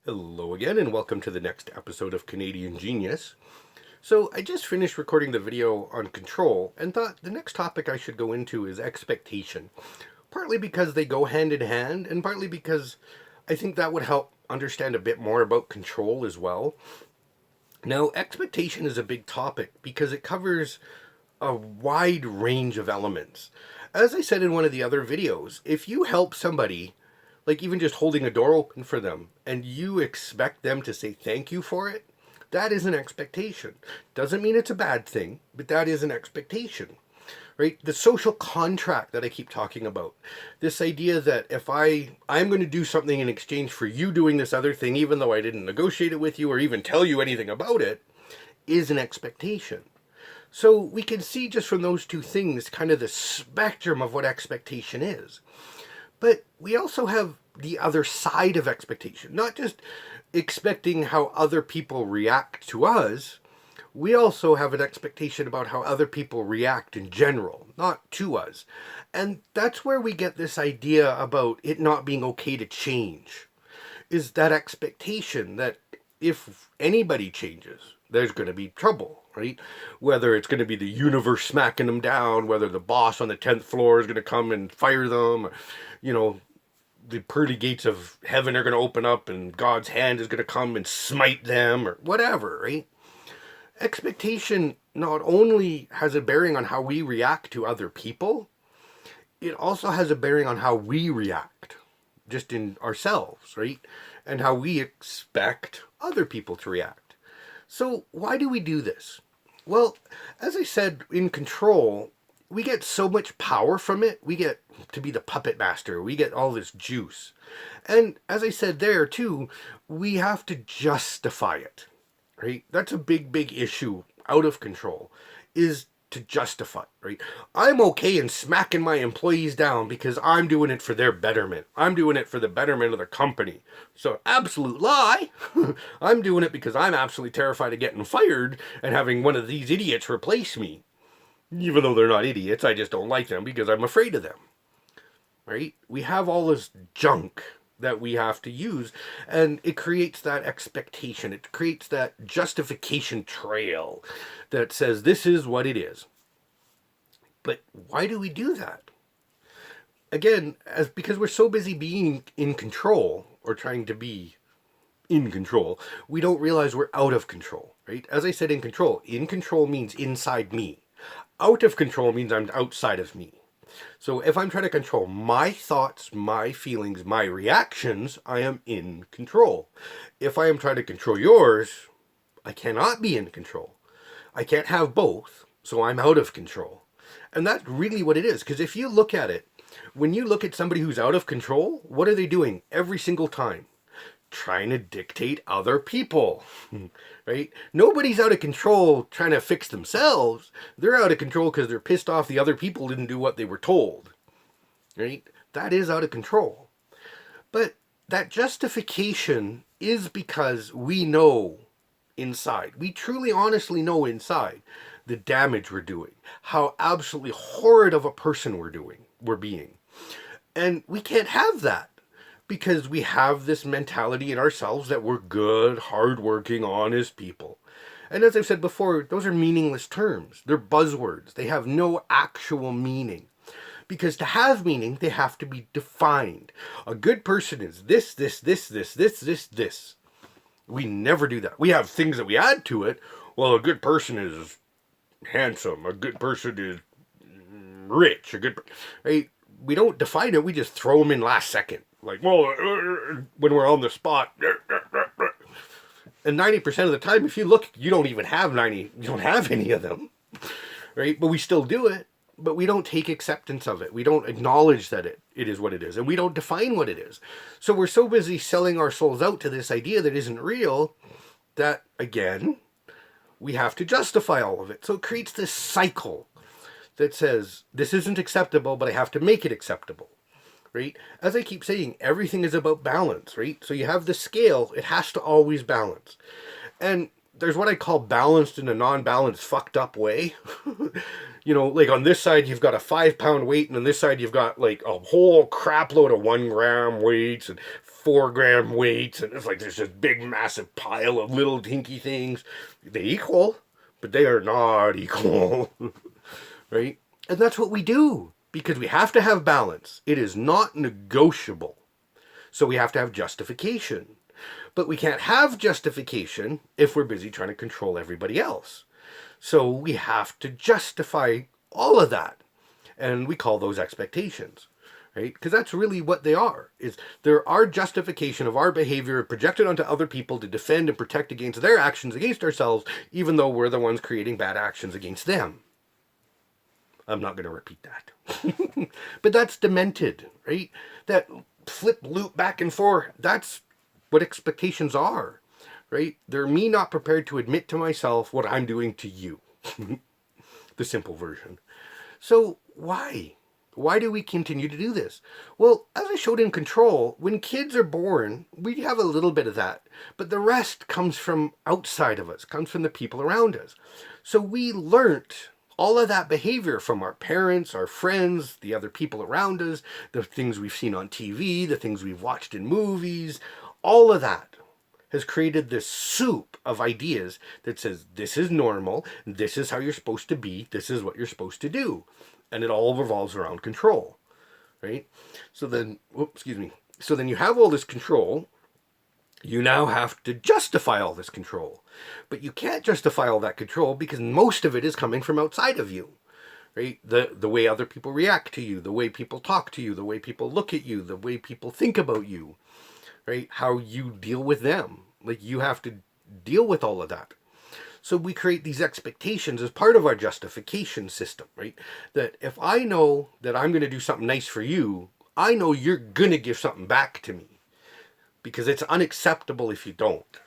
Hello again, and welcome to the next episode of Canadian Genius. So, I just finished recording the video on control and thought the next topic I should go into is expectation. Partly because they go hand in hand, and partly because I think that would help understand a bit more about control as well. Now, expectation is a big topic because it covers a wide range of elements. As I said in one of the other videos, if you help somebody, like even just holding a door open for them, and you expect them to say thank you for it, that is an expectation. Doesn't mean it's a bad thing, but that is an expectation. Right? The social contract that I keep talking about. This idea that if I'm going to do something in exchange for you doing this other thing, even though I didn't negotiate it with you or even tell you anything about it, is an expectation. So we can see just from those two things kind of the spectrum of what expectation is. But we also have the other side of expectation, not just expecting how other people react to us. We also have an expectation about how other people react in general, not to us. And that's where we get this idea about it not being okay to change, is that expectation that if anybody changes, there's going to be trouble, right? Whether it's going to be the universe smacking them down, whether the boss on the 10th floor is going to come and fire them, or, the pearly gates of heaven are going to open up and God's hand is going to come and smite them, or whatever, right? Expectation not only has a bearing on how we react to other people, it also has a bearing on how we react just in ourselves, right? And how we expect other people to react. So why do we do this? Well, as I said, in control, we get so much power from it. We get to be the puppet master. We get all this juice. And as I said there too, we have to justify it, right? That's a big, big issue out of control, is to justify, right? I'm okay in smacking my employees down because I'm doing it for their betterment. I'm doing it for the betterment of the company. So, absolute lie. I'm doing it because I'm absolutely terrified of getting fired and having one of these idiots replace me. Even though they're not idiots, I just don't like them because I'm afraid of them. Right? We have all this junk that we have to use, and it creates that expectation. It creates that justification trail that says this is what it is. But why do we do that? Again, because we're so busy being in control or trying to be in control, we don't realize we're out of control, right? As I said, in control means inside me. Out of control means I'm outside of me. So if I'm trying to control my thoughts, my feelings, my reactions, I am in control. If I am trying to control yours, I cannot be in control. I can't have both, so I'm out of control. And that's really what it is, because if you look at it, when you look at somebody who's out of control, what are they doing every single time? Trying to dictate other people, right? Nobody's out of control trying to fix themselves. They're out of control because they're pissed off the other people didn't do what they were told, right? That is out of control. But that justification is because we know inside, we truly honestly know inside the damage we're doing, how absolutely horrid of a person we're being. And we can't have that, because we have this mentality in ourselves that we're good, hardworking, honest people. And as I've said before, those are meaningless terms. They're buzzwords. They have no actual meaning. Because to have meaning, they have to be defined. A good person is this, this, this, this, this, this, this. We never do that. We have things that we add to it. Well, a good person is handsome. A good person is rich. Right? We don't define it. We just throw them in last second. Like, well, when we're on the spot. And 90% of the time, if you look, you don't have any of them, right? But we still do it, but we don't take acceptance of it. We don't acknowledge that it is what it is, and we don't define what it is. So we're so busy selling our souls out to this idea that isn't real that, again, we have to justify all of it. So it creates this cycle that says, this isn't acceptable, but I have to make it acceptable. Right? As I keep saying, everything is about balance, right? So you have the scale, it has to always balance. And there's what I call balanced in a non-balanced, fucked up way. Like on this side you've got a 5-pound weight, and on this side you've got like a whole crap load of 1 gram weights and 4-gram weights, and it's like there's this big, massive pile of little dinky things. They equal, but they are not equal, right? And that's what we do, because we have to have balance. It is not negotiable. So we have to have justification. But we can't have justification if we're busy trying to control everybody else. So we have to justify all of that. And we call those expectations, right? Because that's really what they are. Is they're our justification of our behavior projected onto other people to defend and protect against their actions against ourselves, even though we're the ones creating bad actions against them. I'm not going to repeat that. But that's demented, right? That flip loop back and forth, that's what expectations are, right? They're me not prepared to admit to myself what I'm doing to you. The simple version. So why? Why do we continue to do this? Well, as I showed in Control, when kids are born, we have a little bit of that. But the rest comes from outside of us, comes from the people around us. So we learnt all of that behavior from our parents, our friends, the other people around us, the things we've seen on TV, the things we've watched in movies. All of that has created this soup of ideas that says this is normal, this is how you're supposed to be, this is what you're supposed to do. And it all revolves around control, right? So then, So then you have all this control. You now have to justify all this control. But you can't justify all that control because most of it is coming from outside of you, right? The way other people react to you, the way people talk to you, the way people look at you, the way people think about you, right? How you deal with them. Like, you have to deal with all of that. So we create these expectations as part of our justification system, right? That if I know that I'm going to do something nice for you, I know you're going to give something back to me, because it's unacceptable if you don't.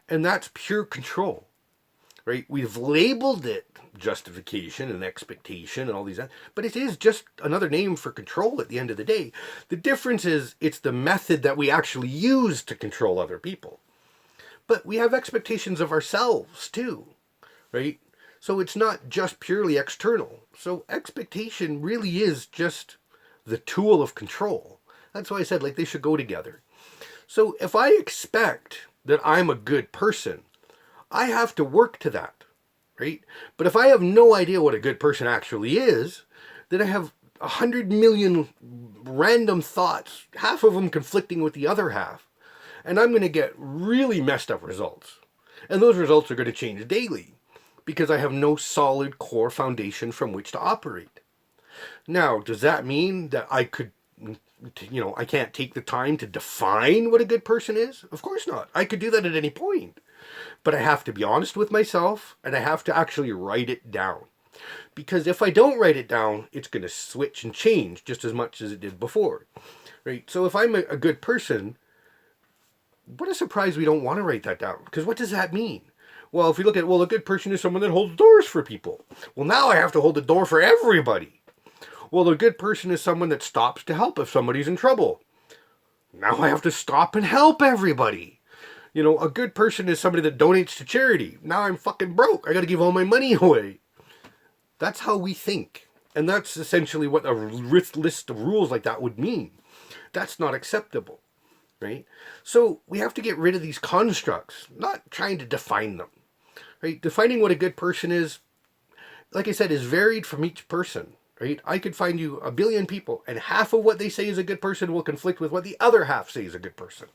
And that's pure control, right? We've labeled it justification and expectation and all these, but it is just another name for control at the end of the day. The difference is it's the method that we actually use to control other people. But we have expectations of ourselves too, right? So it's not just purely external. So expectation really is just the tool of control. That's why I said, like, they should go together. So if I expect that I'm a good person, I have to work to that, right? But if I have no idea what a good person actually is, then I have 100 million random thoughts, half of them conflicting with the other half. And I'm going to get really messed up results. And those results are going to change daily because I have no solid core foundation from which to operate. Now, does that mean that I can't take the time to define what a good person is? Of course not. I could do that at any point. But I have to be honest with myself, and I have to actually write it down. Because if I don't write it down, it's going to switch and change just as much as it did before. Right? So if I'm a good person, what a surprise we don't want to write that down. Because what does that mean? Well, if we look at, a good person is someone that holds doors for people. Well, now I have to hold the door for everybody. Well, a good person is someone that stops to help if somebody's in trouble. Now I have to stop and help everybody. A good person is somebody that donates to charity. Now I'm fucking broke. I got to give all my money away. That's how we think. And that's essentially what a list of rules like that would mean. That's not acceptable, right? So we have to get rid of these constructs, not trying to define them, right? Defining what a good person is, like I said, is varied from each person. Right? I could find you 1 billion people, and half of what they say is a good person will conflict with what the other half say is a good person.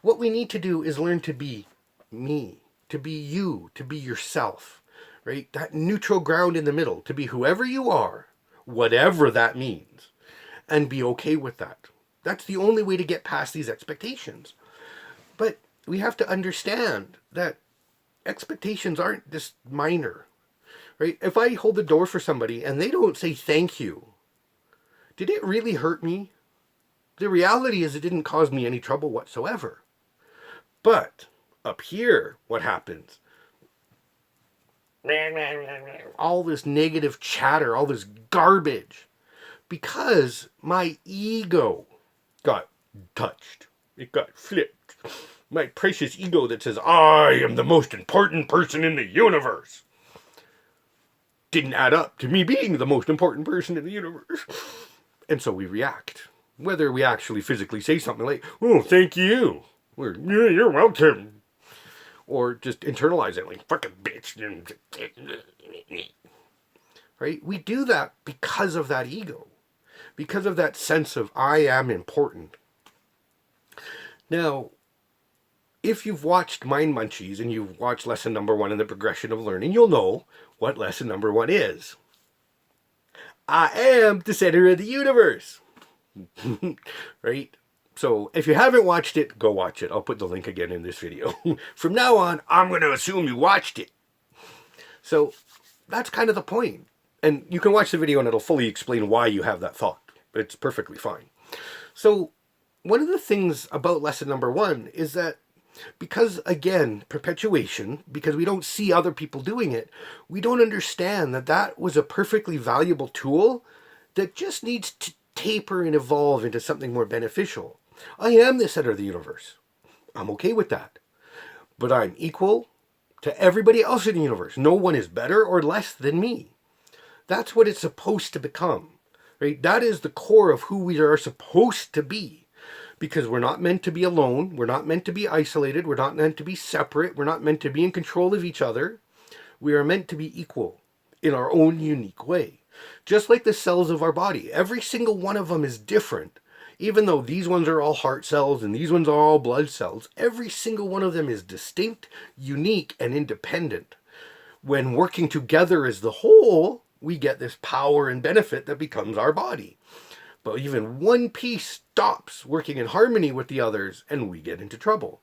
What we need to do is learn to be me, to be you, to be yourself, right? That neutral ground in the middle, to be whoever you are, whatever that means, and be okay with that. That's the only way to get past these expectations. But we have to understand that expectations aren't just minor. Right? If I hold the door for somebody and they don't say thank you, did it really hurt me? The reality is it didn't cause me any trouble whatsoever. But up here, what happens? All this negative chatter, all this garbage, because my ego got touched. It got flipped. My precious ego that says, I am the most important person in the universe, didn't add up to me being the most important person in the universe. And so we react. Whether we actually physically say something like, "Oh, thank you," or "Yeah, you're welcome," or just internalize it like "fucking bitch." Right? We do that because of that ego, because of that sense of I am important. Now, if you've watched Mind Munchies and you've watched lesson number 1 in the progression of learning, you'll know what lesson number 1 is. I am the center of the universe. Right? So if you haven't watched it, go watch it. I'll put the link again in this video. From now on, I'm going to assume you watched it. So that's kind of the point. And you can watch the video and it'll fully explain why you have that thought. But it's perfectly fine. So one of the things about lesson number 1 is that because, again, perpetuation, because we don't see other people doing it, we don't understand that that was a perfectly valuable tool that just needs to taper and evolve into something more beneficial. I am the center of the universe. I'm okay with that. But I'm equal to everybody else in the universe. No one is better or less than me. That's what it's supposed to become. Right? That is the core of who we are supposed to be. Because we're not meant to be alone. We're not meant to be isolated. We're not meant to be separate. We're not meant to be in control of each other. We are meant to be equal in our own unique way. Just like the cells of our body. Every single one of them is different. Even though these ones are all heart cells and these ones are all blood cells, every single one of them is distinct, unique, and independent. When working together as the whole, we get this power and benefit that becomes our body. But even one piece stops working in harmony with the others and we get into trouble.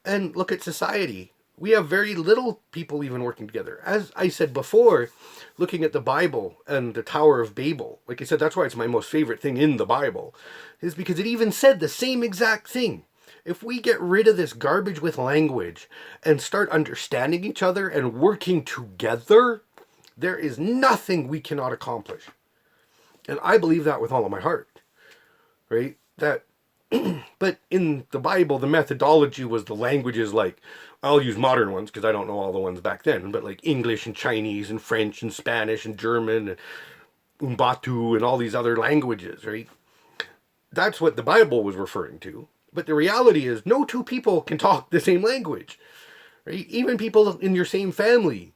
And look at society. We have very little people even working together. As I said before, looking at the Bible and the Tower of Babel, like I said, that's why it's my most favorite thing in the Bible, is because it even said the same exact thing. If we get rid of this garbage with language and start understanding each other and working together, there is nothing we cannot accomplish. And I believe that with all of my heart, right? That, but in the Bible, the methodology was the languages like, I'll use modern ones because I don't know all the ones back then, but like English and Chinese and French and Spanish and German and Umbatu and all these other languages, right? That's what the Bible was referring to. But the reality is no two people can talk the same language, right? Even people in your same family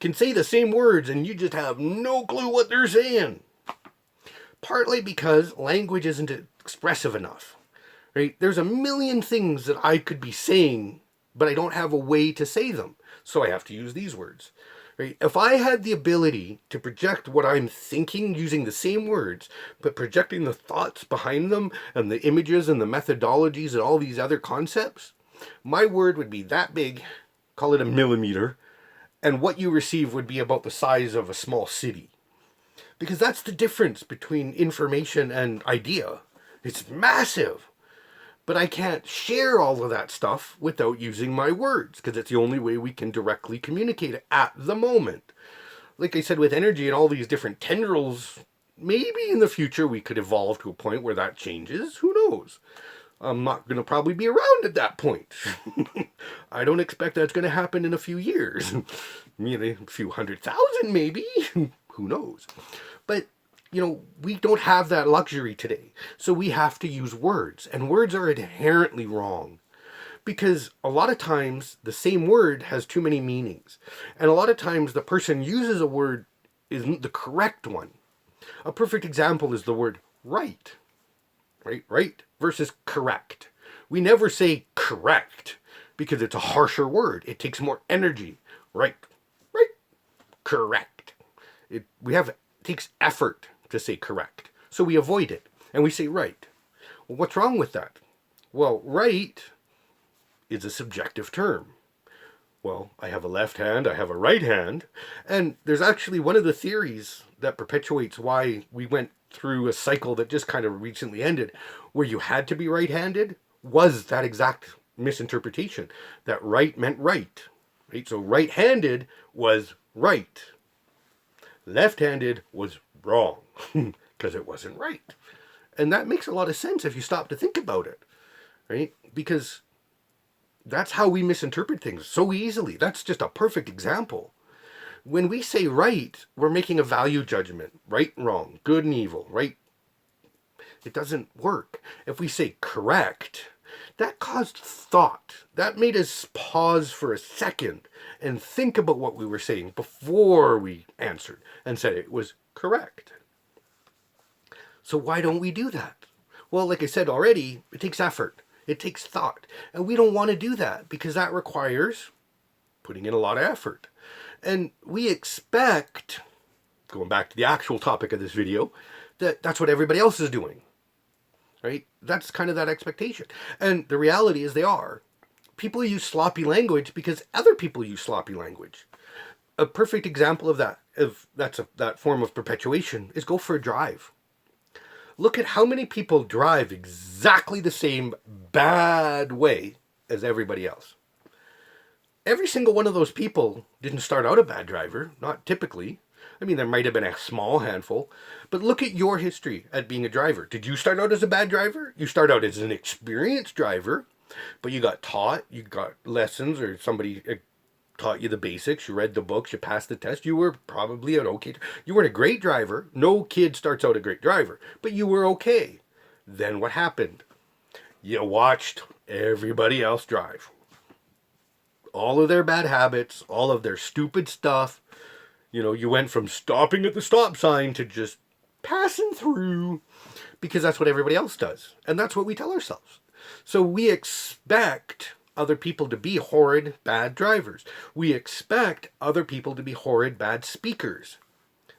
can say the same words and you just have no clue what they're saying. Partly because language isn't expressive enough, right? There's a million things that I could be saying, but I don't have a way to say them. So I have to use these words, right? If I had the ability to project what I'm thinking using the same words, but projecting the thoughts behind them and the images and the methodologies and all these other concepts, my word would be that big, call it a millimeter, and what you receive would be about the size of a small city. Because that's the difference between information and idea. It's massive. But I can't share all of that stuff without using my words, because it's the only way we can directly communicate at the moment. Like I said, with energy and all these different tendrils, maybe in the future we could evolve to a point where that changes. Who knows? I'm not going to probably be around at that point. I don't expect that's going to happen in a few years. A few 100,000 maybe. Who knows? But, we don't have that luxury today. So we have to use words. And words are inherently wrong. Because a lot of times the same word has too many meanings. And a lot of times the person uses a word isn't the correct one. A perfect example is the word right. Right versus correct. We never say correct because it's a harsher word. It takes more energy. Right, correct. It takes effort to say correct. So we avoid it and we say right. Well, what's wrong with that? Well, right is a subjective term. Well, I have a left hand, I have a right hand, and there's actually one of the theories that perpetuates why we went through a cycle that just kind of recently ended, where you had to be right-handed, was that exact misinterpretation, that right meant right. So right-handed was right. Left-handed was wrong, because it wasn't right. And that makes a lot of sense if you stop to think about it, right? Because that's how we misinterpret things so easily. That's just a perfect example. When we say right, we're making a value judgment. Right and wrong, good and evil, right? It doesn't work. If we say correct, that caused thought. That made us pause for a second and think about what we were saying before we answered and said it was correct. So why don't we do that? Well, like I said already, it takes effort. It takes thought. And we don't want to do that because that requires putting in a lot of effort. And we expect, going back to the actual topic of this video, that that's what everybody else is doing. Right? That's kind of that expectation. And the reality is they are. People use sloppy language because other people use sloppy language. A perfect example of that, that form of perpetuation, is go for a drive. Look at how many people drive exactly the same bad way as everybody else. Every single one of those people didn't start out a bad driver, not typically. I mean, there might have been a small handful, but look at your history at being a driver. Did you start out as a bad driver? You start out as an experienced driver, but you got taught, you got lessons, or somebody taught you the basics, you read the books, you passed the test, you were probably an okay, you weren't a great driver. No kid starts out a great driver, but you were okay. Then what happened? You watched everybody else drive. All of their bad habits, all of their stupid stuff. You know, you went from stopping at the stop sign to just passing through because that's what everybody else does. And that's what we tell ourselves. So we expect other people to be horrid, bad drivers. We expect other people to be horrid, bad speakers.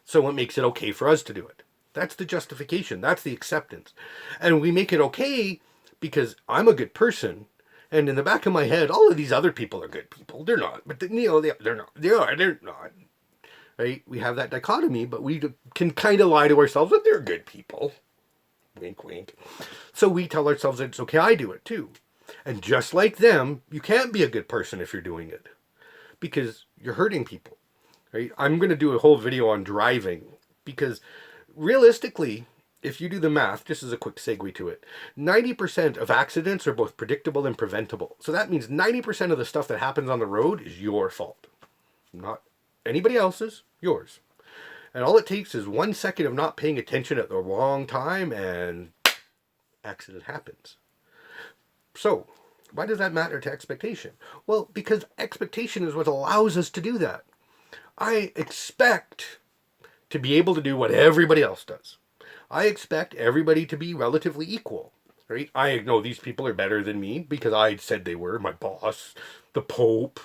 So it makes it okay for us to do it. That's the justification. That's the acceptance. And we make it okay because I'm a good person. And in the back of my head, all of these other people are good people. They're not. But, they're not. They're not. Right? We have that dichotomy, but we can kind of lie to ourselves that they're good people. Wink, wink. So we tell ourselves that it's okay, I do it too. And just like them, you can't be a good person if you're doing it. Because you're hurting people. Right? I'm going to do a whole video on driving. Because realistically, if you do the math, just as a quick segue to it, 90% of accidents are both predictable and preventable. So that means 90% of the stuff that happens on the road is your fault. Not anybody else's, yours. And all it takes is 1 second of not paying attention at the wrong time and accident happens. So, why does that matter to expectation? Well, because expectation is what allows us to do that. I expect to be able to do what everybody else does. I expect everybody to be relatively equal. Right? I know these people are better than me because I said they were. My boss, the Pope,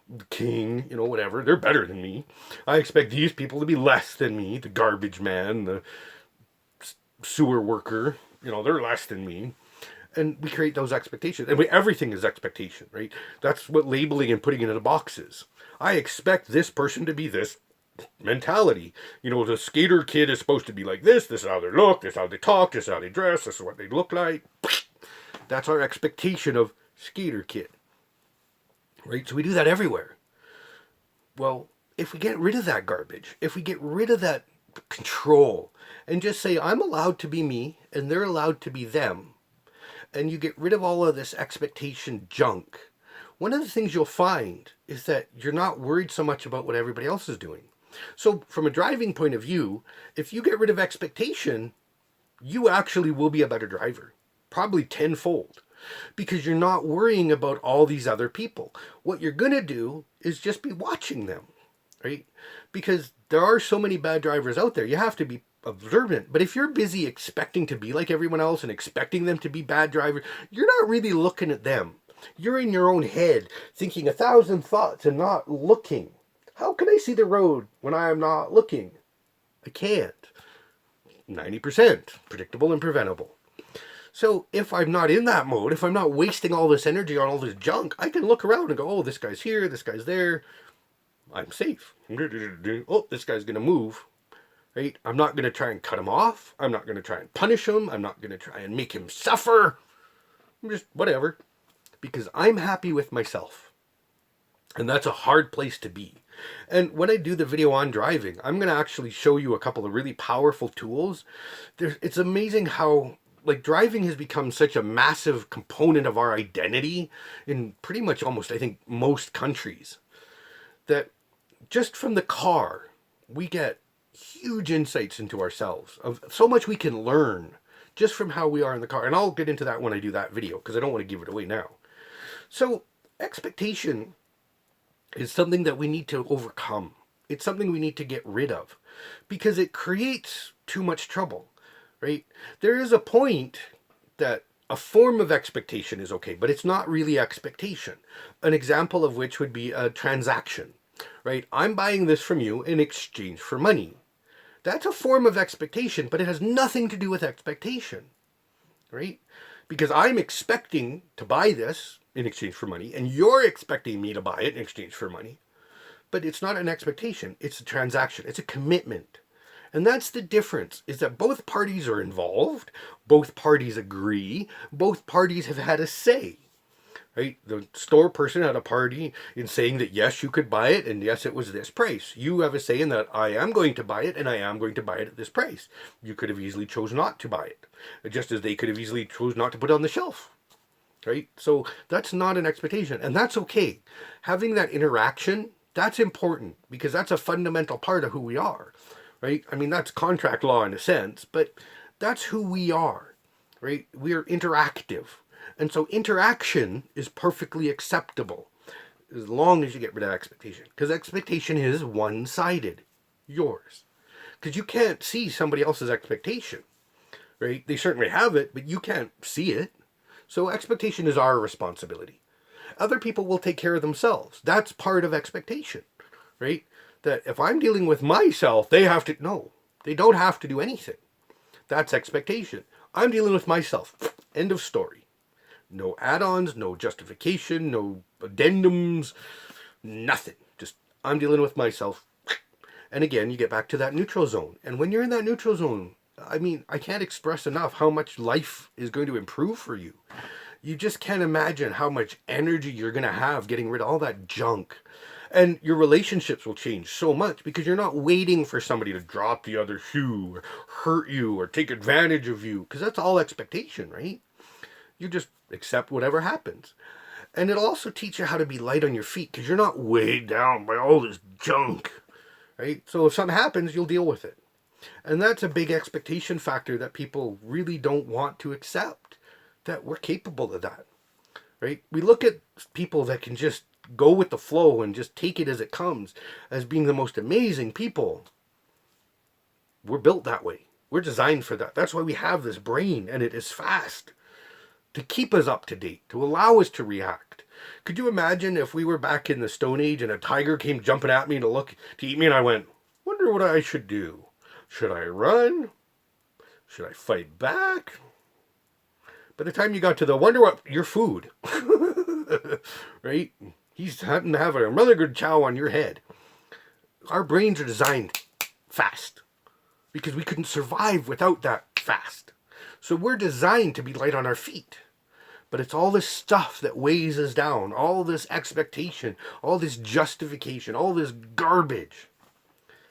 the King, you know, whatever. They're better than me. I expect these people to be less than me. The garbage man, the sewer worker, you know, they're less than me. And we create those expectations. And everything is expectation, right? That's what labeling and putting it in a box is. I expect this person to be this mentality. You know, the skater kid is supposed to be like this. This is how they look. This is how they talk. This is how they dress. This is what they look like. That's our expectation of skater kid. Right? So we do that everywhere. Well, if we get rid of that garbage, if we get rid of that control and just say, I'm allowed to be me and they're allowed to be them, and you get rid of all of this expectation junk, one of the things you'll find is that you're not worried so much about what everybody else is doing. So from a driving point of view, if you get rid of expectation, you actually will be a better driver, probably tenfold, because you're not worrying about all these other people. What you're going to do is just be watching them, right? Because there are so many bad drivers out there. You have to be observant. But if you're busy expecting to be like everyone else and expecting them to be bad drivers, you're not really looking at them. You're in your own head thinking 1,000 thoughts and not looking. How can I see the road when I am not looking? I can't. 90% predictable and preventable. So if I'm not in that mode, if I'm not wasting all this energy on all this junk, I can look around and go, oh, this guy's here, this guy's there. I'm safe. Oh, this guy's going to move. Right? I'm not going to try and cut him off. I'm not going to try and punish him. I'm not going to try and make him suffer. I'm just whatever. Because I'm happy with myself. And that's a hard place to be. And when I do the video on driving, I'm going to actually show you a couple of really powerful tools. It's amazing how driving has become such a massive component of our identity in pretty much almost, I think, most countries. That just from the car, we get huge insights into ourselves, of so much we can learn just from how we are in the car. And I'll get into that when I do that video, because I don't want to give it away now. So expectation is something that we need to overcome. It's something we need to get rid of, because it creates too much trouble, right? There is a point that a form of expectation is okay, but it's not really expectation. An example of which would be a transaction, right? I'm buying this from you in exchange for money. That's a form of expectation, but it has nothing to do with expectation, right? Because I'm expecting to buy this in exchange for money, and you're expecting me to buy it in exchange for money. But it's not an expectation, it's a transaction, it's a commitment. And that's the difference, is that both parties are involved, both parties agree, both parties have had a say, right? The store person had a party in saying that yes, you could buy it, and yes, it was this price. You have a say in that I am going to buy it, and I am going to buy it at this price. You could have easily chose not to buy it, just as they could have easily chose not to put it on the shelf, right? So that's not an expectation, and that's okay. Having that interaction, that's important, because that's a fundamental part of who we are. Right? I mean, that's contract law in a sense, but that's who we are, right? We are interactive. And so interaction is perfectly acceptable as long as you get rid of expectation. Because expectation is one-sided, yours. Because you can't see somebody else's expectation, right? They certainly have it, but you can't see it. So expectation is our responsibility. Other people will take care of themselves. That's part of expectation, right? That if I'm dealing with myself, they have to, no, they don't have to do anything. That's expectation. I'm dealing with myself. End of story. No add-ons, no justification, no addendums, nothing. Just, I'm dealing with myself. And again, you get back to that neutral zone. And when you're in that neutral zone, I mean, I can't express enough how much life is going to improve for you. You just can't imagine how much energy you're going to have getting rid of all that junk. And your relationships will change so much, because you're not waiting for somebody to drop the other shoe or hurt you or take advantage of you, because that's all expectation, right? You just accept whatever happens. And it'll also teach you how to be light on your feet, because you're not weighed down by all this junk, right? So if something happens, you'll deal with it. And that's a big expectation factor that people really don't want to accept, that we're capable of that, right? We look at people that can just go with the flow and just take it as it comes as being the most amazing people. We're built that way. We're designed for that. That's why we have this brain, and it is fast to keep us up to date, to allow us to react. Could you imagine if we were back in the Stone Age and a tiger came jumping at me to eat me, and I went, wonder what I should do? Should I run? Should I fight back? By the time you got to the wonder what, your food, right? He's having to have a really good chow on your head. Our brains are designed fast, because we couldn't survive without that fast. So we're designed to be light on our feet. But it's all this stuff that weighs us down, all this expectation, all this justification, all this garbage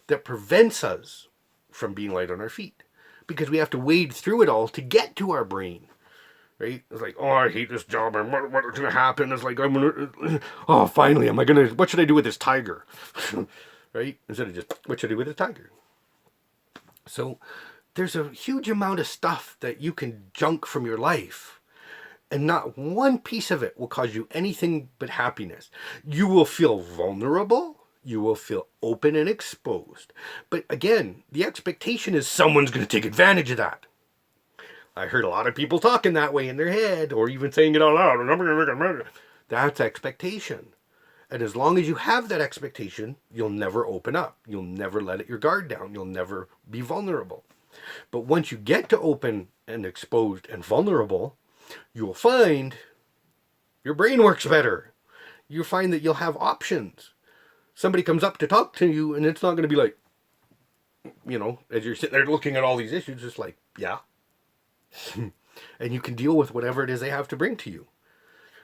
that prevents us from being light on our feet. Because we have to wade through it all to get to our brain. Right? It's like, oh, I hate this job, and what's going to happen? It's like, oh, finally, what should I do with this tiger? Right? Instead of just, what should I do with this tiger? So there's a huge amount of stuff that you can junk from your life, and not one piece of it will cause you anything but happiness. You will feel vulnerable. You will feel open and exposed. But again, the expectation is someone's going to take advantage of that. I heard a lot of people talking that way in their head, or even saying it out loud. That's expectation. And as long as you have that expectation, you'll never open up. You'll never let your guard down. You'll never be vulnerable. But once you get to open and exposed and vulnerable, you'll find your brain works better. You'll find that you'll have options. Somebody comes up to talk to you, and it's not going to be like, as you're sitting there looking at all these issues, it's like, yeah. And you can deal with whatever it is they have to bring to you,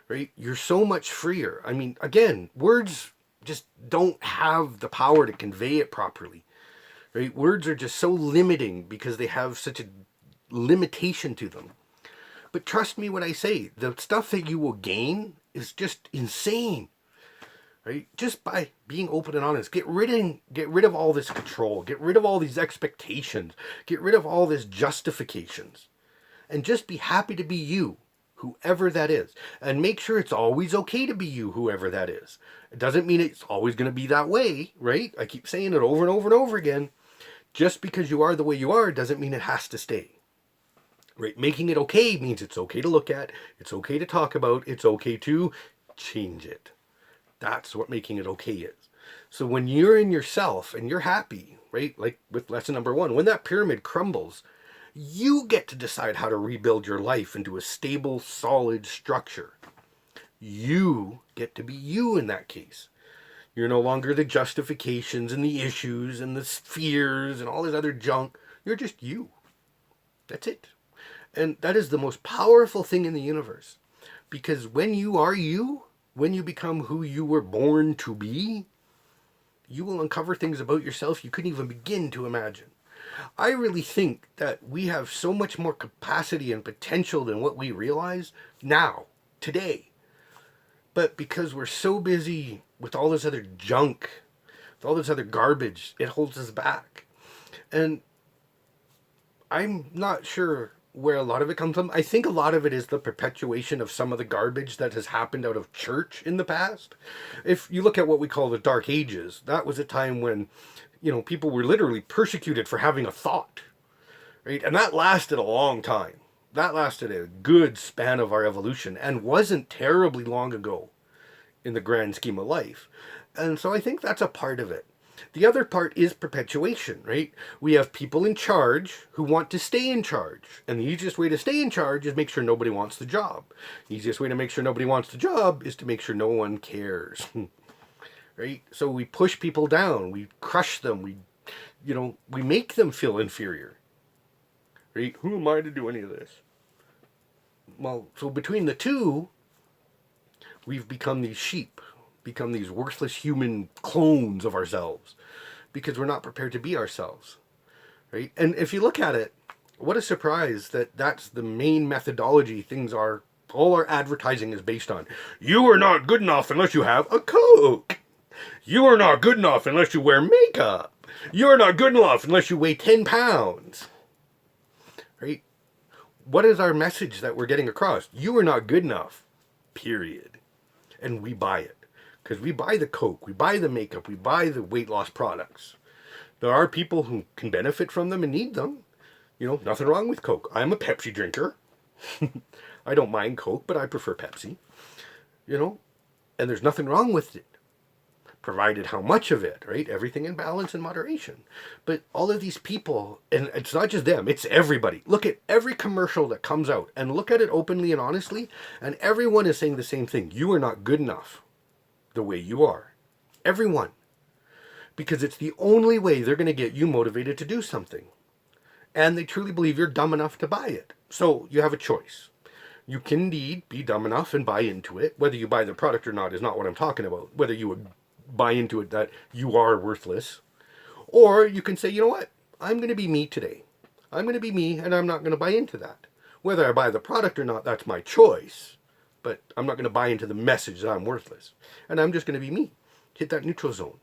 right? You're so much freer. I mean, again, words just don't have the power to convey it properly, right? Words are just so limiting because they have such a limitation to them. But trust me when I say, the stuff that you will gain is just insane, right? Just by being open and honest. Get rid of all this control. Get rid of all these expectations. Get rid of all this justifications. and just be happy to be you, whoever that is. And make sure it's always okay to be you, whoever that is. It doesn't mean it's always going to be that way, right? I keep saying it over and over and over again. Just because you are the way you are doesn't mean it has to stay. Right? Making it okay means it's okay to look at, it's okay to talk about, it's okay to change it. That's what making it okay is. So when you're in yourself and you're happy, right? Like with lesson number 1, when that pyramid crumbles, you get to decide how to rebuild your life into a stable, solid structure. You get to be you in that case. You're no longer the justifications and the issues and the fears and all this other junk. You're just you. That's it. And that is the most powerful thing in the universe. Because when you are you, when you become who you were born to be, you will uncover things about yourself you couldn't even begin to imagine. I really think that we have so much more capacity and potential than what we realize now, today. But because we're so busy with all this other junk, with all this other garbage, it holds us back. And I'm not sure where a lot of it comes from. I think a lot of it is the perpetuation of some of the garbage that has happened out of church in the past. If you look at what we call the Dark Ages, that was a time when, people were literally persecuted for having a thought, right? And that lasted a long time. That lasted a good span of our evolution and wasn't terribly long ago in the grand scheme of life. And so I think that's a part of it. The other part is perpetuation, right? We have people in charge who want to stay in charge. And the easiest way to stay in charge is make sure nobody wants the job. The easiest way to make sure nobody wants the job is to make sure no one cares. Right? So we push people down, we crush them, we make them feel inferior. Right? Who am I to do any of this? Well, so between the two, we've become these sheep, become these worthless human clones of ourselves because we're not prepared to be ourselves, right? And if you look at it, what a surprise that that's the main methodology all our advertising is based on. You are not good enough unless you have a Coke. You are not good enough unless you wear makeup. You are not good enough unless you weigh 10 pounds, right? What is our message that we're getting across? You are not good enough, period. And we buy it. Because we buy the Coke, we buy the makeup, we buy the weight loss products. There are people who can benefit from them and need them. Nothing wrong with Coke. I'm a Pepsi drinker. I don't mind Coke, but I prefer Pepsi. And there's nothing wrong with it, provided how much of it, right? Everything in balance and moderation. But all of these people, and it's not just them, it's everybody. Look at every commercial that comes out and look at it openly and honestly, and everyone is saying the same thing. You are not good enough the way you are. Everyone. Because it's the only way they're going to get you motivated to do something. And they truly believe you're dumb enough to buy it. So you have a choice. You can indeed be dumb enough and buy into it. Whether you buy the product or not is not what I'm talking about. Whether you would buy into it that you are worthless. Or you can say, you know what? I'm going to be me today. I'm going to be me and I'm not going to buy into that. Whether I buy the product or not, that's my choice. But I'm not going to buy into the message that I'm worthless. And I'm just going to be me. Hit that neutral zone.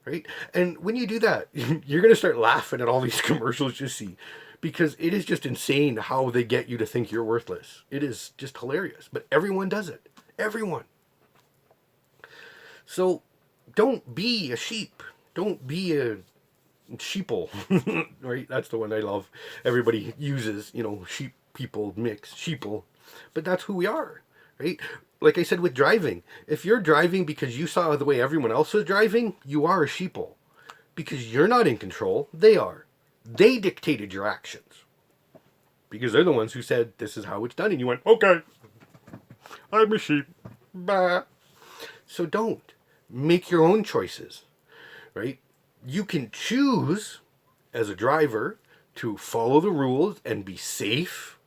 Right? And when you do that, you're going to start laughing at all these commercials you see. Because it is just insane how they get you to think you're worthless. It is just hilarious. But everyone does it. Everyone. So don't be a sheep. Don't be a sheeple. Right? That's the one I love. Everybody uses, sheep, people, mix, sheeple. But that's who we are. Right? Like I said with driving, if you're driving because you saw the way everyone else was driving, you are a sheeple. Because you're not in control, they are. They dictated your actions. Because they're the ones who said, this is how it's done. And you went, okay, I'm a sheep. Bah. So don't. Make your own choices. Right? You can choose, as a driver, to follow the rules and be safe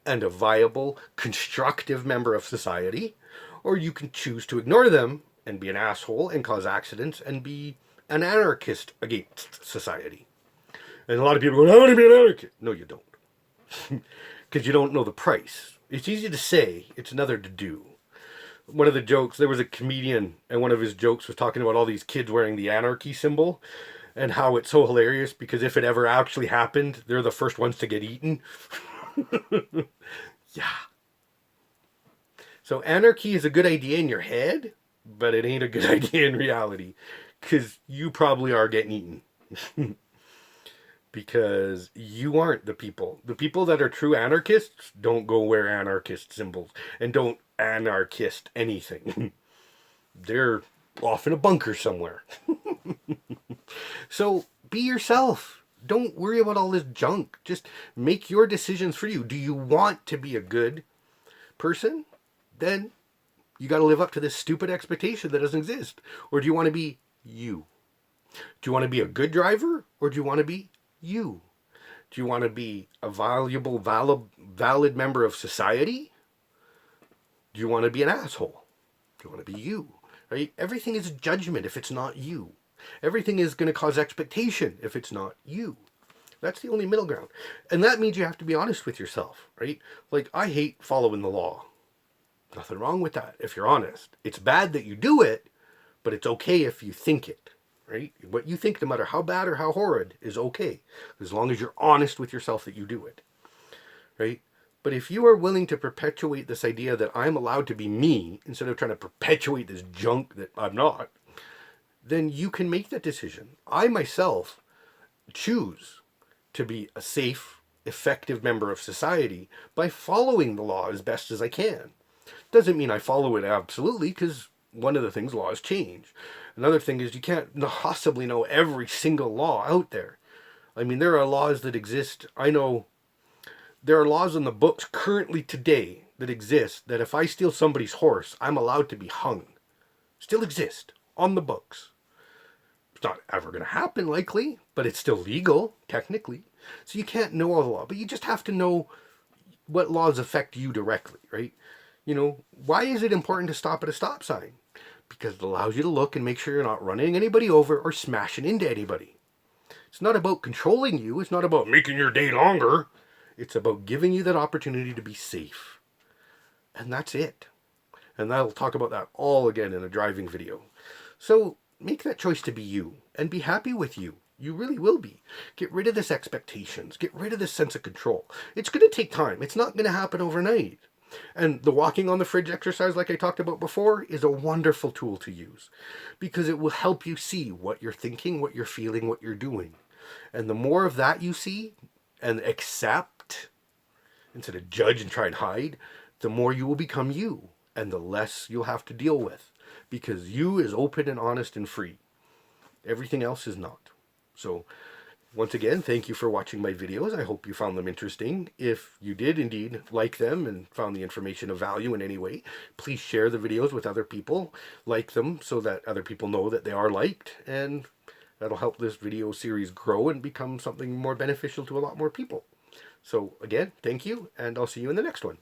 and a viable, constructive member of society, or you can choose to ignore them and be an asshole and cause accidents and be an anarchist against society. And a lot of people go, I want to be an anarchist. No, you don't. Because you don't know the price. It's easy to say, it's another to do. One of the jokes, there was a comedian, and one of his jokes was talking about all these kids wearing the anarchy symbol, and how it's so hilarious because if it ever actually happened, they're the first ones to get eaten. Yeah. So anarchy is a good idea in your head, but it ain't a good idea in reality. Because you probably are getting eaten. Because you aren't the people. The people that are true anarchists don't go wear anarchist symbols and don't anarchist anything. They're off in a bunker somewhere. So be yourself. Don't worry about all this junk. Just make your decisions for you. Do you want to be a good person? Then you got to live up to this stupid expectation that doesn't exist. Or do you want to be you? Do you want to be a good driver or do you want to be you? Do you want to be a valuable, valid member of society? Do you want to be an asshole? Do you want to be you? Right? Everything is judgment if it's not you. Everything is going to cause expectation if it's not you. That's the only middle ground. And that means you have to be honest with yourself, right? Like, I hate following the law. Nothing wrong with that if you're honest. It's bad that you do it, but it's okay if you think it, right? What you think, no matter how bad or how horrid, is okay, as long as you're honest with yourself that you do it, right? But if you are willing to perpetuate this idea that I'm allowed to be me instead of trying to perpetuate this junk that I'm not, then you can make that decision. I myself choose to be a safe, effective member of society by following the law as best as I can. Doesn't mean I follow it absolutely, because one of the things laws change. Another thing is you can't possibly know every single law out there. I mean, there are laws that exist. I know there are laws in the books currently today that exist that if I steal somebody's horse, I'm allowed to be hung. Still exist on the books. It's not ever going to happen, likely, but it's still legal, technically. So you can't know all the law, but you just have to know what laws affect you directly, right? You know, why is it important to stop at a stop sign? Because it allows you to look and make sure you're not running anybody over or smashing into anybody. It's not about controlling you. It's not about making your day longer. It's about giving you that opportunity to be safe. And that's it. And I'll talk about that all again in a driving video. So make that choice to be you and be happy with you. You really will be. Get rid of this expectations. Get rid of this sense of control. It's going to take time. It's not going to happen overnight. And the walking on the fridge exercise, like I talked about before, is a wonderful tool to use because it will help you see what you're thinking, what you're feeling, what you're doing. And the more of that you see and accept instead of judge and try and hide, the more you will become you and the less you'll have to deal with because you is open and honest and free. Everything else is not. So once again, thank you for watching my videos. I hope you found them interesting. If you did indeed like them and found the information of value in any way, please share the videos with other people. Like them so that other people know that they are liked, and that'll help this video series grow and become something more beneficial to a lot more people. So again, thank you, and I'll see you in the next one.